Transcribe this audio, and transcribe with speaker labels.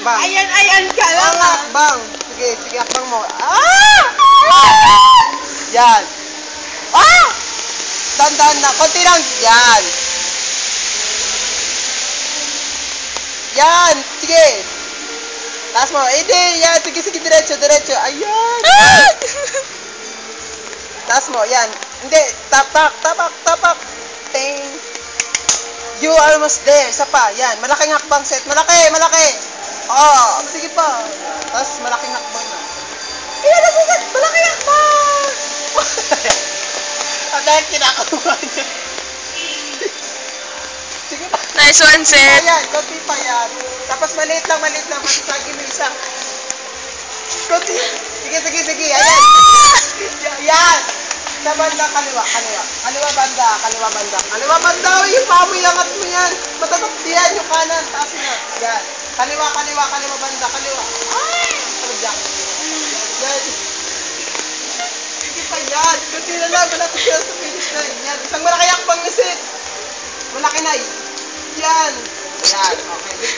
Speaker 1: Hakbang.
Speaker 2: Ayan ka lang.
Speaker 1: Ang hakbang. Sige, sige, hakbang mo. Yan. Dandan na. Konti lang. Yan. Yan. Sige. Taas mo. Hindi. Yan. Sige, sige. Diretso, diretso. Ayan. Taas mo. Yan. Hindi. Tapak. Ting. You are almost there. Isa pa. Yan. Malaking hakbang set. Malaki. Oh, sige pa. Tapos malaking hakbang na. Yan ang sigat. Malaking hakbang. At dahil kinakakuha niya. Sige pa.
Speaker 3: Nice one, Seth.
Speaker 1: Ayan. Konti pa yan. Tapos maliit lang. Masasagi mo isa. Konti. Sige. Ayan. Yan. Sa banda, kaliwa banda. Yung pamoy langat mo yan. Matatak yan, yung kanan. Taas na. Yan. Kaliwa banda. Ano dyan? Yan. Sige pa yan. Kunti na lang. Malapit yan sa finish line. Yan. Isang malaki akbang isit. Malaki na. Yan. Okay.